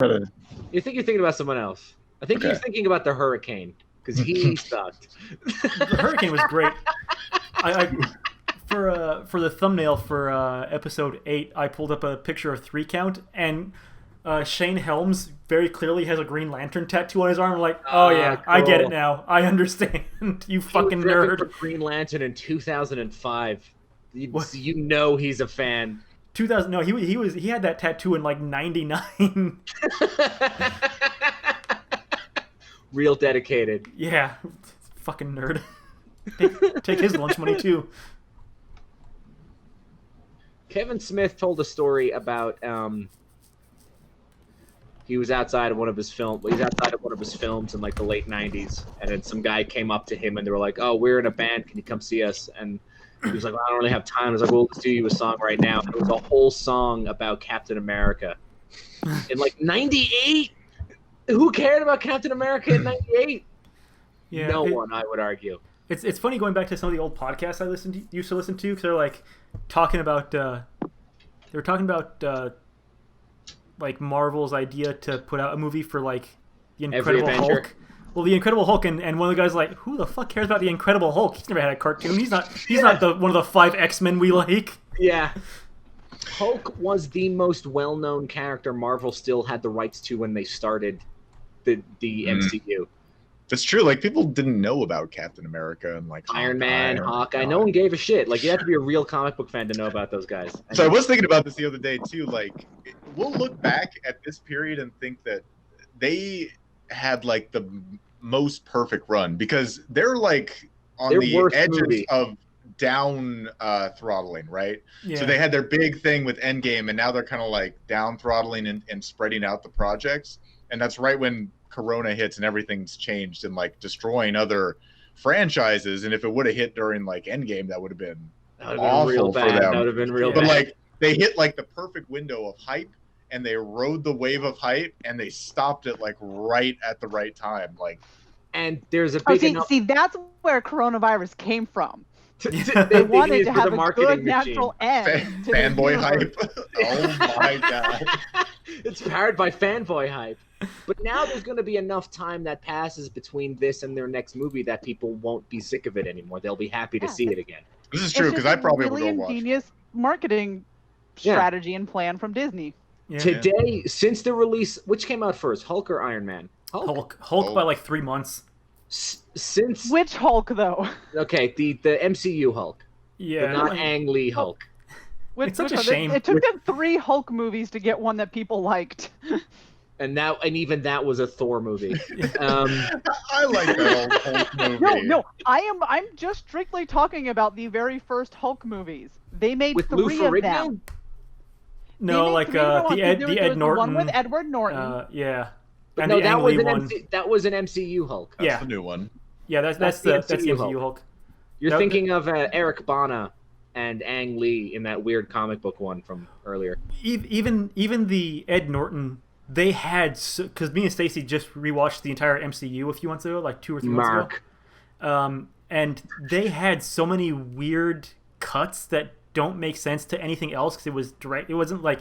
You think you're thinking about someone else. I think you're thinking about the Hurricane, because he sucked. The Hurricane was great. For the thumbnail for episode 8, I pulled up a picture of 3 Count, and Shane Helms very clearly has a Green Lantern tattoo on his arm. I'm like, oh yeah, cool. I get it now. I understand. You fucking nerd. For Green Lantern in 2005. You know he's a fan. 2000? No, he had that tattoo in like '99. Real dedicated. Yeah, fucking nerd. Take his lunch money too. Kevin Smith told a story about he was outside of one of his films in like the late 90s, and then some guy came up to him and they were like, "Oh, we're in a band, can you come see us?" And he was like, "Well, I don't really have time." I was like, "Well, let's do you a song right now." And it was a whole song about Captain America in like 98. Who cared about Captain America in 98? Yeah, no one, I would argue. It's funny going back to some of the old podcasts I used to listen to, because they're like talking about like Marvel's idea to put out a movie for like the Incredible Hulk. Well, the Incredible Hulk, and one of the guys like, who the fuck cares about the Incredible Hulk? He's never had a cartoon. He's not one of the 5 X-Men we like. Yeah. Hulk was the most well-known character Marvel still had the rights to when they started the MCU. That's true. Like, people didn't know about Captain America and like Iron Man, Hawkeye. No one gave a shit. Like, you have to be a real comic book fan to know about those guys. So I was thinking about this the other day too. Like, we'll look back at this period and think that they had like the most perfect run, because they're like on the edges of down throttling, right? Yeah. So they had their big thing with Endgame, and now they're kind of like down throttling and spreading out the projects. And that's right when Corona hits and everything's changed and like destroying other franchises. And if it would have hit during like Endgame, that would have been awful for them. That would have been real bad. But like they hit like the perfect window of hype, and they rode the wave of hype, and they stopped it like right at the right time. Like, and there's a big see that's where coronavirus came from. They wanted to have a good natural end. Fanboy hype. Oh my god. It's powered by fanboy hype. But now there's going to be enough time that passes between this and their next movie that people won't be sick of it anymore. They'll be happy to see it again. This is true, because I probably would go watch. Ingenious marketing strategy and plan from Disney. Yeah. Today, since the release, which came out first, Hulk or Iron Man? Hulk by like 3 months. Since which Hulk though? Okay, the MCU Hulk. Yeah, not Ang Lee Hulk. It's such a shame. It took them 3 Hulk movies to get one that people liked. And even that was a Thor movie. I like that old Hulk movie. No, I'm just strictly talking about the very first Hulk movies. They made with 3 of them. No, like the Ed Norton. The one with Edward Norton. Yeah. But and no, that was an MCU Hulk. That's the new one. Yeah, that's the MCU Hulk. You're thinking of Eric Bana and Ang Lee in that weird comic book one from earlier. Even the Ed Norton, they had, because me and Stacy just rewatched the entire MCU a few months ago, like 2 or 3 months ago. And they had so many weird cuts that don't make sense to anything else, because it was direct. It wasn't like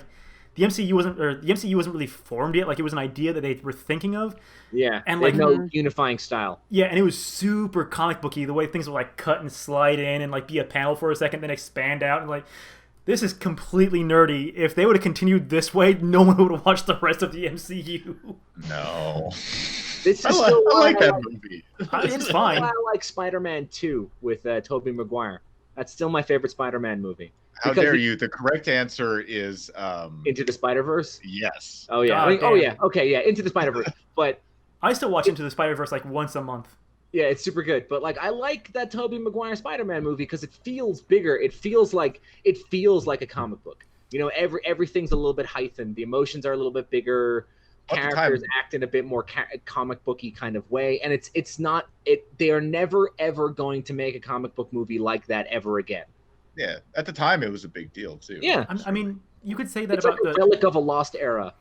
the MCU wasn't really formed yet. Like, it was an idea that they were thinking of. Yeah, and like no unifying style. Yeah, and it was super comic booky, the way things would like cut and slide in and like be a panel for a second, then expand out, and like, this is completely nerdy. If they would have continued this way, no one would have watched the rest of the MCU. No. This is I like that movie. It's fine. I like Spider-Man 2 with Tobey Maguire. That's still my favorite Spider-Man movie. How dare you? The correct answer is Into the Spider-Verse? Yes. Oh yeah. Okay, yeah, Into the Spider-Verse. But I still watch Into the Spider-Verse like once a month. Yeah, it's super good. But like, I like that Tobey Maguire Spider-Man movie because it feels bigger. It feels like a comic book. You know, everything's a little bit heightened. The emotions are a little bit bigger. Characters act in a bit more comic booky kind of way, and it's not. They are never ever going to make a comic book movie like that ever again. Yeah, at the time it was a big deal too. Yeah, I mean, you could say that it's about like a relic of a lost era.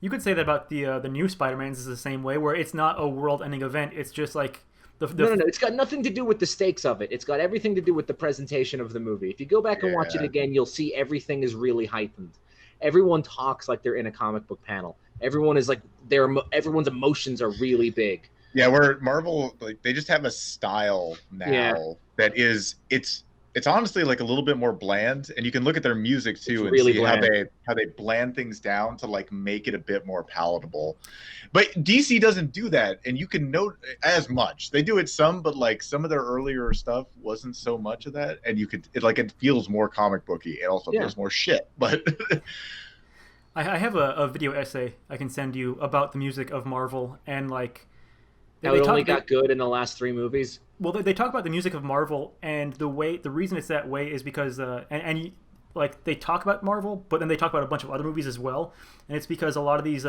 You could say that about the new Spider-Mans is the same way, where it's not a world-ending event. It's just like no. It's got nothing to do with the stakes of it. It's got everything to do with the presentation of the movie. If you go back and watch it again, you'll see everything is really heightened. everyone talks like they're in a comic book panel. Everyone is like everyone's emotions are really big. Yeah, where Marvel, like, they just have a style now that is it's honestly like a little bit more bland, and you can look at their music too and see how they bland things down to like make it a bit more palatable. But DC doesn't do that, and you can note as much. They do it some, but like some of their earlier stuff wasn't so much of that, and it feels more comic booky. It also feels more shit. But I have a video essay I can send you about the music of Marvel, and like how it only got good in the last 3 movies. Well, they talk about the music of Marvel, and the reason it's that way is because like they talk about Marvel, but then they talk about a bunch of other movies as well, and it's because a lot of these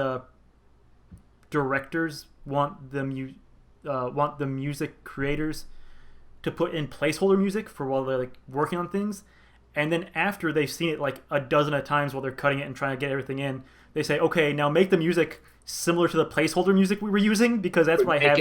directors want the music creators to put in placeholder music for while they're like working on things, and then after they've seen it like a dozen of times while they're cutting it and trying to get everything in, they say, okay, now make the music similar to the placeholder music we were using, because that's what I have.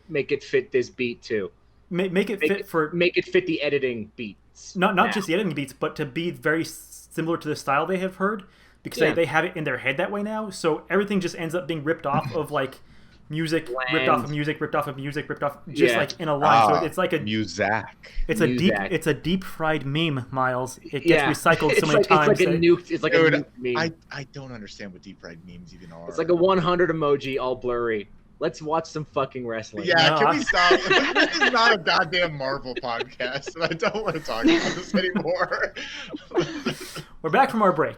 Make it fit this beat too. Make it fit the editing beats. Not just the editing beats, but to be very similar to the style they have heard, because they have it in their head that way now. So everything just ends up being ripped off of like music, ripped off of music, ripped off of music, ripped off, just like in a line. So it's like a music. It's a deep fried meme, Miles. It gets recycled so many times. It's like a nuked meme. I don't understand what deep fried memes even are. It's like a 100 emoji, all blurry. Let's watch some fucking wrestling. Yeah, can we stop? This is not a goddamn Marvel podcast, and I don't want to talk about this anymore. We're back from our break.